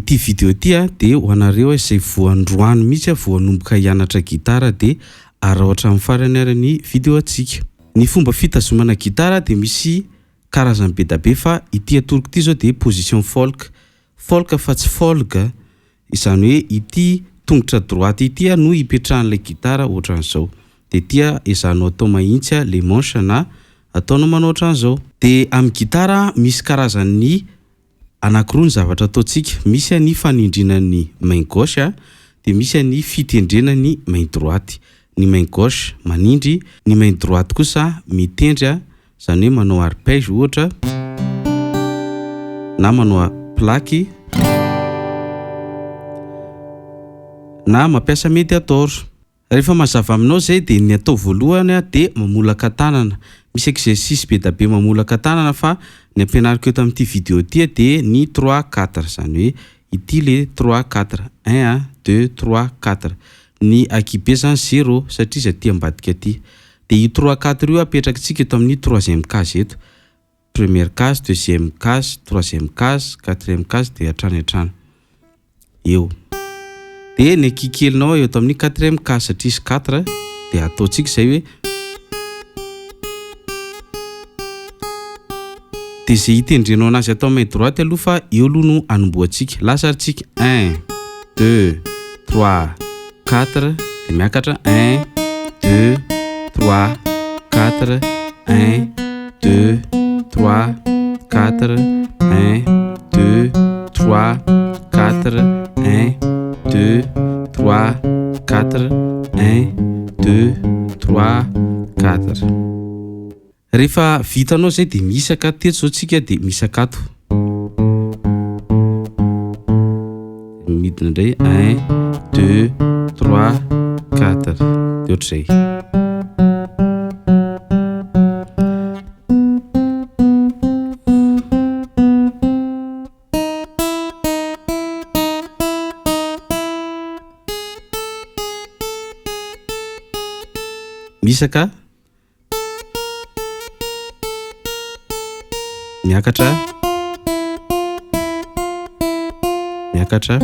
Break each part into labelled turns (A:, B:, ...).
A: ity vidéo ity de ho anareo izay voandroany mihitsy voanomboka hianatra gitara de araotra amin'ny farany ary ny vidéo antsika. Ny fomba fitazomana gitara de misy karazany be da be fa ity atoroko ity zao de position folk. Folk fa tsy folk, izany hoe ity tongotra droite ity no ipetrahan'ilay gitara ohatran'izao. De tia ezanao atao mahitsy le manche na ataonao manao ohatran'izao. De amin'ny gitara misy karazany anankiroa ny zavatra ataontsika. Misy ny fanindrinan'ny main gauche de misy ny fitendrenan'ny main droite. Ny main gauche manindry, ny main droite kosa mitendry, izany hoe manao arpège ohatra na manao plaque na mampiasa médiator. Rehefa mazava aminao zay de ny atao voalohany de mamolaka tanana. Misy exercice be da be mamolaka tanana fa ny ampianariko eto amin'ity vidéo ity de ny 3-4, izany hoe ity le 3-4, 1 2 3 4. Ny akibe zany 0 satria izy aty ambadika aty. De io 3-4 io apetrakatsika eto amin'ny 3e case eto. Première case, deuxième case, troisième case, quatrième case de hatrany hatrany. Eo. De ny kikelinao eto amin'ny 4e case satria izy 4 de ataontsika izay hoe de zay hitendrenao anazy atao main droite aloha fa eo aloha no anomboantsika. Lasarintsika 1 2 3 4 de miakatra 1 2 3 4 1 2 3 4 1 2 3 4 1 2 3 4 1 2 3 4. Rehefa vitanao zay de misaka teto zao tsika de misaka ato. Midina indray 1 2 3 4 de ohatr'izay. Misaka miakatra miakatra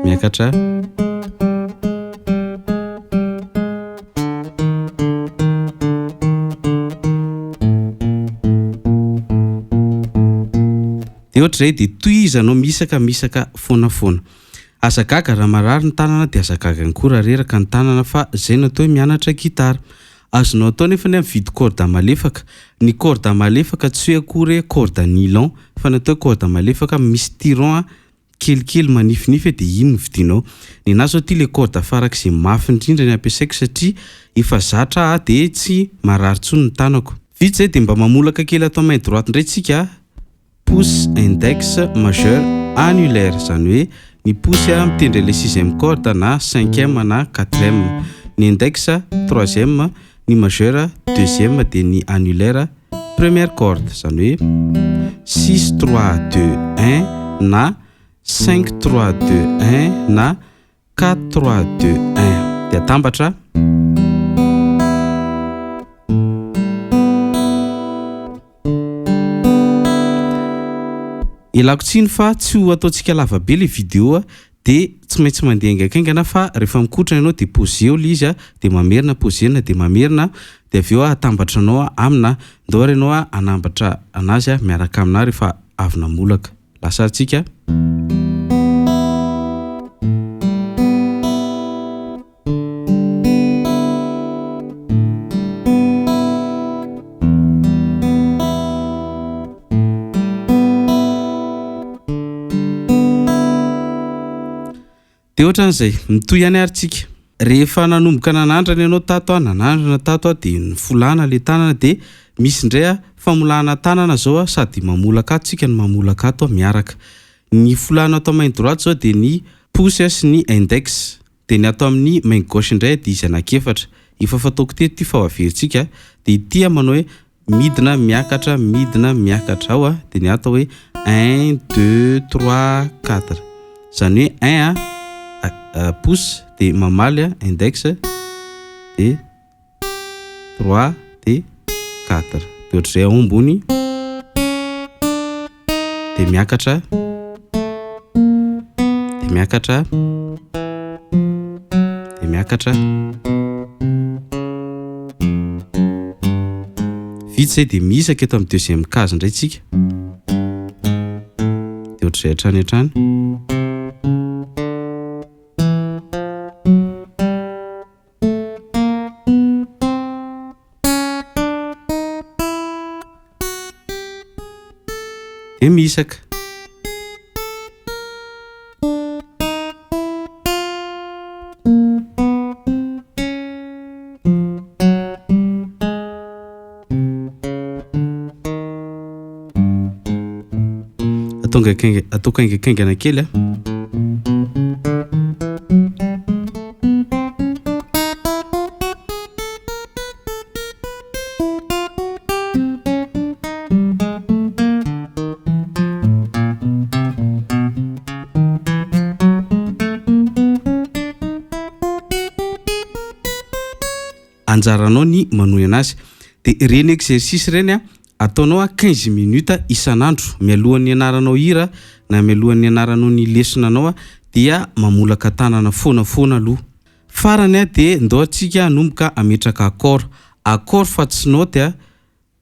A: miakatra de ohatr'izay de tohizanao misaka foana. Azagaga raha marary ny tanana de azagaga ny koa raha reraka ny tanana fa zay natao hoe mianatra gitara. Azonao atao nefa ny mividy corde malefaka. Ny corde malefaka tsy hoe akory corde nylon fa natao corde malefaka misy tiron kelikely manifinify de iny no vidinao. Ny anazy zao ty le corde farak'izay mafy indrindra ny ampiasaiko satria efa zatra de tsy marary tsony ny tanako. Vita zay de mba mamolaka kely atao main droite indray tsika. Pouce index majeur annulaire, izany hoe ny pouce mitendry le 6e corde na 5e na 4e. Ny index 3e, ny majeur 2e de ny annulaire première corde, izany hoe 6 3 2 1 na 5 3 2 1 na 4 3 2 1. De atambatra. Ilako tsiny fa tsy ho ataontsika lava be le vidéo de tsy maintsy mandeha aingaikaingana fa rehefa mikotrana ianao de poseo le izy de mamerina, posena de mamerina de aveo atambatranao amina. Ndao ianao anambatra anazy miaraka amina rehefa avy namolaka. Lasarintsika. De ohatran'izay mitohy ihany ary tsika. Rehefa nanomboka nanandrana ianao tato nanandrana tato de nifolana le tanana de misy indray famolana tanana zao sady mamolaka ato tsika ny mamolaka ato miaraka. Ny folana atao main droite zao de ny pouce sy ny index. De ny atao amin'ny main gauche indray de izy anakefatra. Efa fataoko teto ty fa averintsika de ity manao hoe midina miakatra ao de ny atao hoe 1 2 3 4. Izany hoe 1 pouce de mamaly index de 3 de 4 de ohatr'izay ao ambony dia miakatra, dia miakatra, dia miakatra. Vita izay dia miisaka eto amin'ny deuxième case indray tsika. Dia ohatr'izay hatrany hatrany. Dia miisaka. Atao kaingakaingana kely a. Anjaranao ny manohy anazy. Dia reny exercice reny a ataonao a 15 minutes isan'andro mialohan'ny anaranao hira na mialohan'ny anaranao ny lesonanao a dia mamolaka tanana foana aloha. Farany a dia ndao antsika hanomboka ametraka accord fa tsy note a.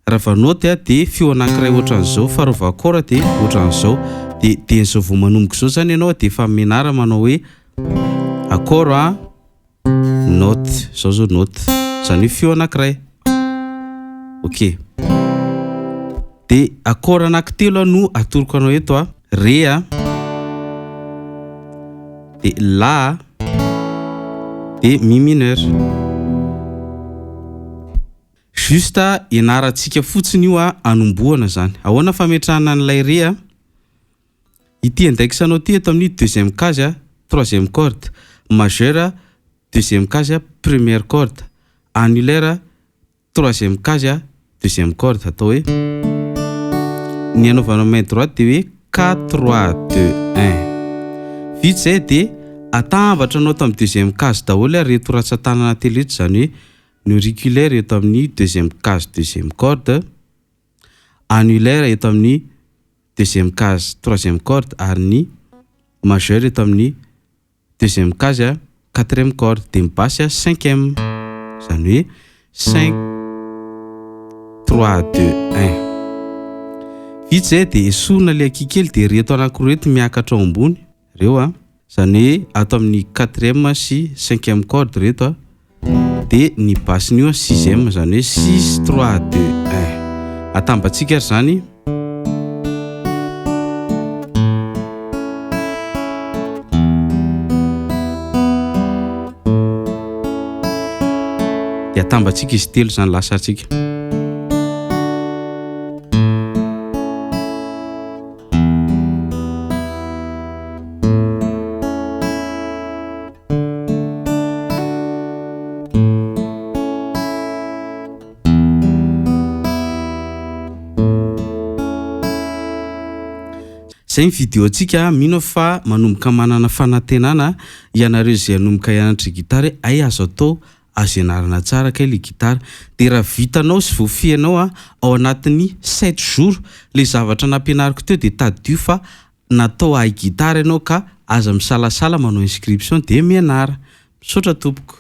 A: Raha va note a dia feo anankiray ohatran'izao, fa raha va accord dia ohatran'izao. Dia dian'izao vao manomboka izao zany ianao dia efa menara manao hoe accord a note, izao zao note, zany hoe feo anankiray. Ok. Dia accord anankitelo no atoroko anao eto a. Ré a, dia la, dia mi mineur. Juste ianarantsika fotsiny io a anombohana zany. Ahoana fametrahana an'ilay ré a? Ity indexanao ty eto amin'ny deuxième case a, troisième corde, majeur, deuxième case a, première corde, annulaire, troisième case a, deuxième corde. Atao hoe ny anaovanao main droite dia hoe 4 3 2 1. Vita izay dia atambatra anao tamin'ny deuxième case daholo reto ratsan-tanana telo reto, zany hoe ny auriculaire eto amin'ny deuxième case deuxième corde, annulaire eto amin'ny deuxième case troisième corde, ary ny majeur eto amin'ny deuxième case a quatrième corde, dia ny basse a cinquième, zany hoe 5 3 2 1. Vita izay dia esorina ilay akikely dia reto anankiroa reto miakatra ao ambony reo a, zany hoe ato amin'ny quatrième sy cinquième corde reto a, dia ny basse-nio a sixième, zany hoe 6 3 2 1. Atambatsika ary zany. Dia atambatsika izy telo zany lasantsika. Zay ny vidéo antsika, mino fa manomboka manana fanantenana ianareo izay hanomboka hianatra gitara, ay azo atao azo ianarana tsara kay le gitara. Dia raha vitanao sy voafianao a ao anatin'ny 7 jours le zavatra nampianariko teo dia tadio fa natao ahay gitara ianao ka aza misalasala manao inscription dia mianara. Misaotra tompoko.